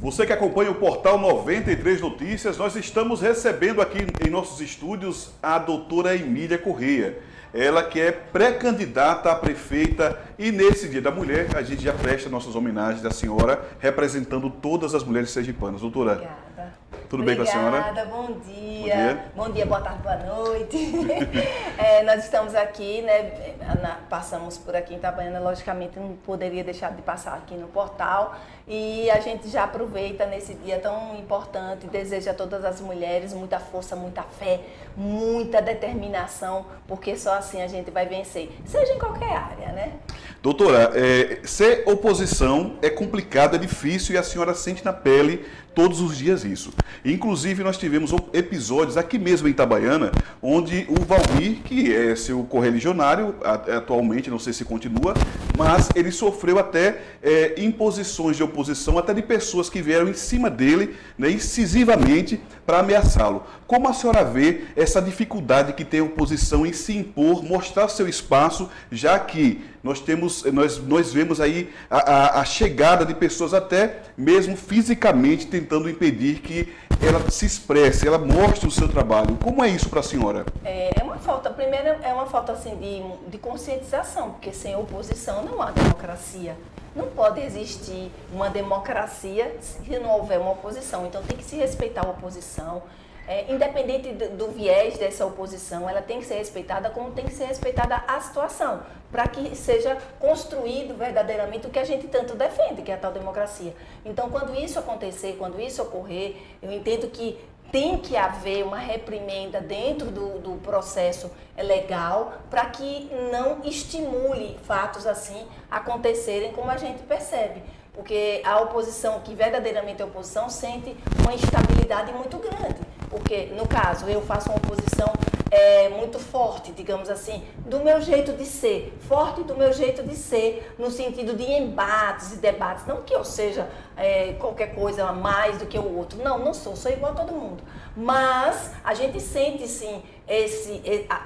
Você que acompanha o portal 93 Notícias, nós estamos recebendo aqui em nossos estúdios a doutora Emília Correia. Ela que é pré-candidata a prefeita e nesse Dia da Mulher a gente já presta nossas homenagens à senhora, representando todas as mulheres sergipanas. Doutora, obrigada. Tudo bem com a senhora? Obrigada, bom dia. Bom dia, boa tarde, boa noite. Nós estamos aqui, né? Passamos por aqui em Itabaiana, logicamente não poderia deixar de passar aqui no portal. E a gente já aproveita nesse dia tão importante, deseja a todas as mulheres muita força, muita fé, muita determinação, porque só assim a gente vai vencer, seja em qualquer área, né? Doutora, ser oposição é complicado, é difícil e a senhora sente na pele todos os dias isso. Inclusive, nós tivemos episódios aqui mesmo em Itabaiana, onde o Valmir, que é seu correligionário, atualmente, não sei se continua, mas ele sofreu até imposições de oposição, até de pessoas que vieram em cima dele, né, incisivamente, para ameaçá-lo. Como a senhora vê essa dificuldade que tem a oposição em se impor, mostrar seu espaço, já que nós vemos aí a chegada de pessoas até mesmo fisicamente tentando impedir que ela se expresse, ela mostre o seu trabalho. Como é isso para a senhora? É uma falta, primeiro é uma falta assim, de conscientização, porque sem oposição não há democracia. Não pode existir uma democracia se não houver uma oposição, então tem que se respeitar a oposição. Independente do viés dessa oposição, ela tem que ser respeitada como tem que ser respeitada a situação, para que seja construído verdadeiramente o que a gente tanto defende, que é a tal democracia. Então, quando isso acontecer, quando isso ocorrer, eu entendo que tem que haver uma reprimenda dentro do processo legal para que não estimule fatos assim acontecerem como a gente percebe. Porque a oposição, que verdadeiramente é oposição, sente uma instabilidade muito grande. Porque, no caso, eu faço uma oposição muito forte, digamos assim, do meu jeito de ser. Forte do meu jeito de ser, no sentido de embates e debates. Não que eu seja qualquer coisa a mais do que o outro. Não, não sou igual a todo mundo. Mas a gente sente, sim,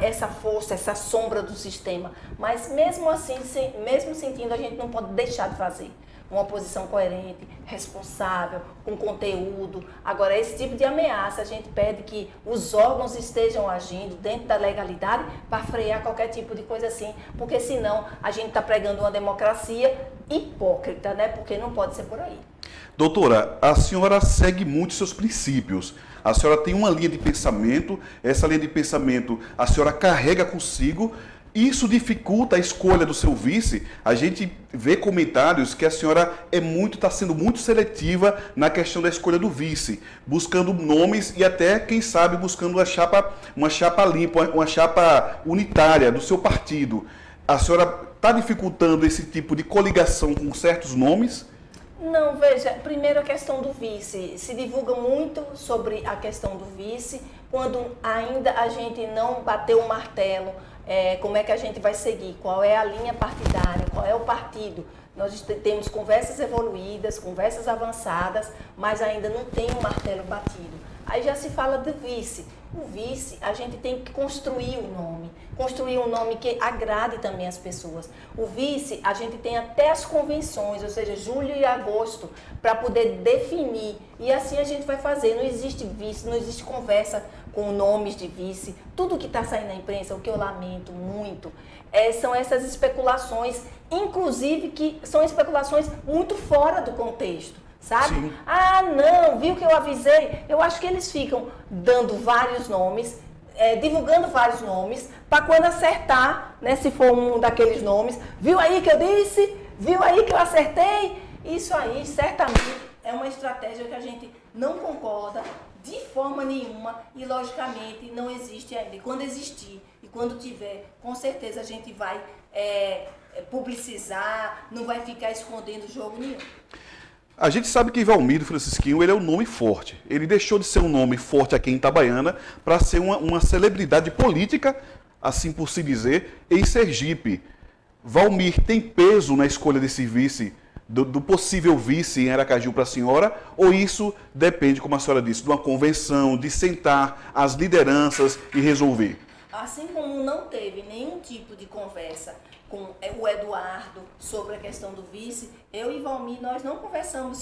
essa força, essa sombra do sistema. Mas, mesmo assim, mesmo sentindo, a gente não pode deixar de fazer. Uma oposição coerente, responsável, com conteúdo. Agora, esse tipo de ameaça, a gente pede que os órgãos estejam agindo dentro da legalidade para frear qualquer tipo de coisa assim, porque senão a gente está pregando uma democracia hipócrita, né? Porque não pode ser por aí. Doutora, a senhora segue muito seus princípios. A senhora tem uma linha de pensamento, essa linha de pensamento a senhora carrega consigo. Isso dificulta a escolha do seu vice. A gente vê comentários que a senhora está sendo muito seletiva na questão da escolha do vice, buscando nomes e até, quem sabe, buscando uma chapa limpa, uma chapa unitária do seu partido. A senhora está dificultando esse tipo de coligação com certos nomes? Não, veja, primeiro a questão do vice. Se divulga muito sobre a questão do vice, quando ainda a gente não bateu o martelo. Como é que a gente vai seguir, qual é a linha partidária, qual é o partido. Nós temos conversas evoluídas, conversas avançadas, mas ainda não tem um martelo batido. Aí já se fala do vice. O vice, a gente tem que construir um nome que agrade também as pessoas. O vice, a gente tem até as convenções, ou seja, julho e agosto, para poder definir. E assim a gente vai fazer. Não existe vice, não existe conversa com nomes de vice. Tudo que está saindo na imprensa, o que eu lamento muito, são essas especulações, inclusive que são especulações muito fora do contexto. Sabe? Sim. Ah, não, viu que eu avisei? Eu acho que eles ficam dando vários nomes, divulgando vários nomes, para quando acertar, né, se for um daqueles nomes, viu aí que eu disse? Viu aí que eu acertei? Isso aí, certamente, é uma estratégia que a gente não concorda de forma nenhuma e, logicamente, não existe ainda. E quando existir e quando tiver, com certeza a gente vai publicizar, não vai ficar escondendo jogo nenhum. A gente sabe que Valmir Francisquinho, ele é um nome forte. Ele deixou de ser um nome forte aqui em Itabaiana para ser uma celebridade política, assim por se dizer, em Sergipe. Valmir tem peso na escolha desse vice, do possível vice em Aracaju para a senhora, ou isso depende, como a senhora disse, de uma convenção, de sentar as lideranças e resolver? Assim como não teve nenhum tipo de conversa com o Eduardo sobre a questão do vice, eu e Valmir, nós não conversamos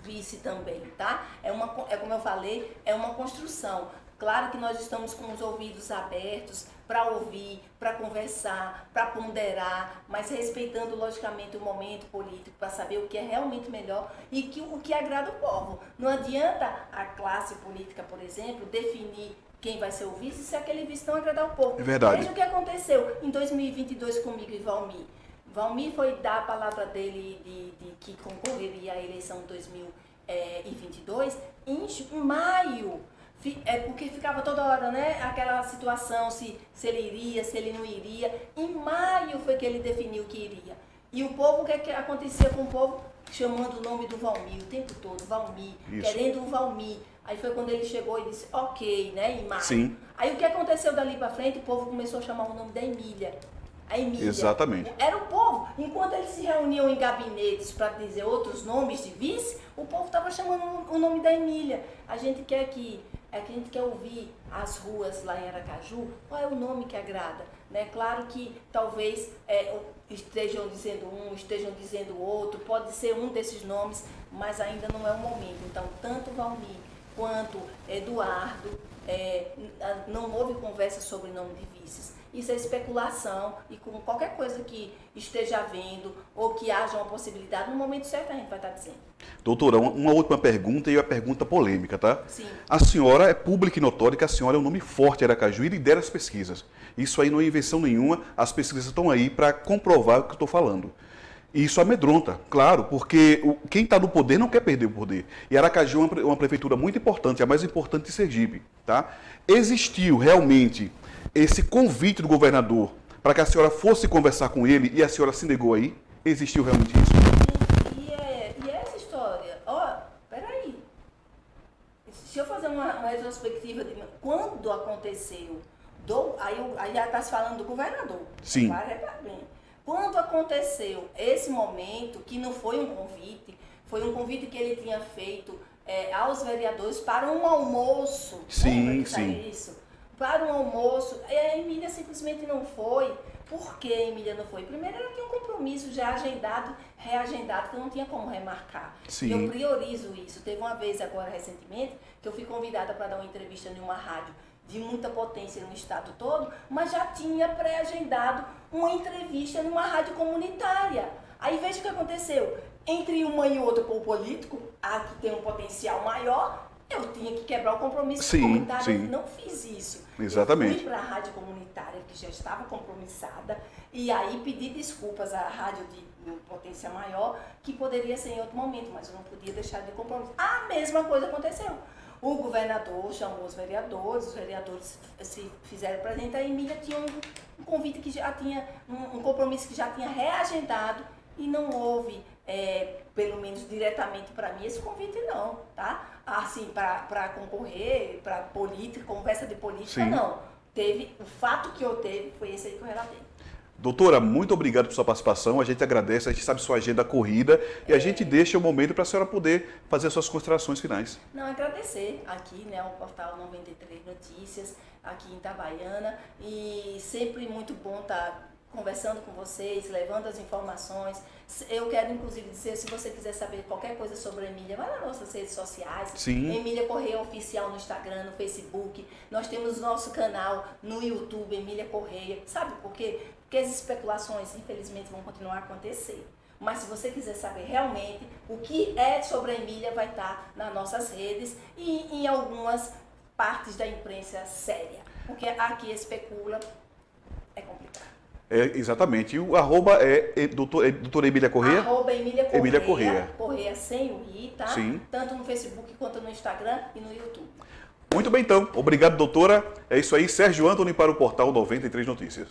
vice também, tá? É como eu falei, é uma construção. Claro que nós estamos com os ouvidos abertos para ouvir, para conversar, para ponderar, mas respeitando logicamente o momento político para saber o que é realmente melhor e o que agrada o povo. Não adianta a classe política, por exemplo, definir quem vai ser o vice se aquele vice não agradar o povo. É verdade. Veja o que aconteceu em 2022 comigo e Valmir. Valmir foi dar a palavra dele de que concorreria à eleição de 2022 em maio. Porque ficava toda hora, né, aquela situação, se ele iria, se ele não iria. Em maio foi que ele definiu que iria. E o povo, o que acontecia com o povo? Chamando o nome do Valmir o tempo todo, Valmir, querendo o Valmir. Aí foi quando ele chegou e disse, ok, né, em maio. Sim. Aí o que aconteceu dali para frente? O povo começou a chamar o nome da Emília. A Emília. Exatamente. Era o povo. Enquanto eles se reuniam em gabinetes para dizer outros nomes de vice, o povo estava chamando o nome da Emília. A gente quer a gente quer ouvir as ruas lá em Aracaju, qual é o nome que agrada, né? Claro que talvez estejam dizendo um, estejam dizendo outro, pode ser um desses nomes, mas ainda não é o momento. Então, tanto Valmir quanto Eduardo, não houve conversa sobre nome de vices. Isso é especulação e com qualquer coisa que esteja havendo ou que haja uma possibilidade, no momento certo a gente vai estar dizendo. Doutora, uma última pergunta e uma pergunta polêmica, tá? Sim. A senhora é pública e notória que a senhora é um nome forte em Aracaju e lidera as pesquisas. Isso aí não é invenção nenhuma, as pesquisas estão aí para comprovar o que eu estou falando. E isso amedronta, claro, porque quem está no poder não quer perder o poder. E Aracaju é uma prefeitura muito importante, a mais importante de Sergipe, tá? Existiu realmente esse convite do governador para que a senhora fosse conversar com ele e a senhora se negou aí? Existiu realmente isso? E essa história? Peraí. Se eu fazer uma retrospectiva de quando aconteceu, aí já está se falando do governador. Sim. Bem. Quando aconteceu esse momento, que não foi um convite que ele tinha feito aos vereadores para um almoço. Sim, sim. Isso? Para um almoço, e a Emília simplesmente não foi. Por que a Emília não foi? Primeiro, ela tinha um compromisso já reagendado, que eu não tinha como remarcar. Sim. E eu priorizo isso. Teve uma vez agora, recentemente, que eu fui convidada para dar uma entrevista em uma rádio de muita potência no estado todo, mas já tinha pré-agendado uma entrevista numa rádio comunitária. Aí veja o que aconteceu. Entre uma e outra com o político, a que tem um potencial maior, eu tinha que quebrar o compromisso comunitário. Sim. Eu não fiz isso. Exatamente. Eu fui para a rádio comunitária, que já estava compromissada, e aí pedi desculpas à rádio de potência maior, que poderia ser em outro momento, mas eu não podia deixar de compromisso. A mesma coisa aconteceu. O governador chamou os vereadores se fizeram presente, a Emília tinha um convite que já tinha, um compromisso que já tinha reagendado, e não houve, pelo menos diretamente para mim, esse convite não, tá? Assim, para concorrer, para política, conversa de política, Sim. não. O fato que eu teve foi esse aí que eu relatei. Doutora, muito obrigado por sua participação, a gente agradece, a gente sabe sua agenda corrida e a gente deixa o momento para a senhora poder fazer as suas considerações finais. Não, agradecer aqui, né, ao portal 93 Notícias, aqui em Itabaiana, e sempre muito bom estar conversando com vocês, levando as informações. Eu quero, inclusive, dizer, se você quiser saber qualquer coisa sobre a Emília, vai nas nossas redes sociais. Sim. Emília Correia Oficial no Instagram, no Facebook. Nós temos nosso canal no YouTube, Emília Correia. Sabe por quê? Porque as especulações, infelizmente, vão continuar a acontecer. Mas se você quiser saber realmente o que é sobre a Emília, vai estar nas nossas redes e em algumas partes da imprensa séria. Porque aqui especula, é complicado. Exatamente. E o arroba doutora Emília Correia? Arroba Emília Correia. Emília Correia. Correia sem o I, tá? Sim. Tanto no Facebook quanto no Instagram e no YouTube. Muito bem, então. Obrigado, doutora. É isso aí. Sérgio Antônio para o portal 93 Notícias.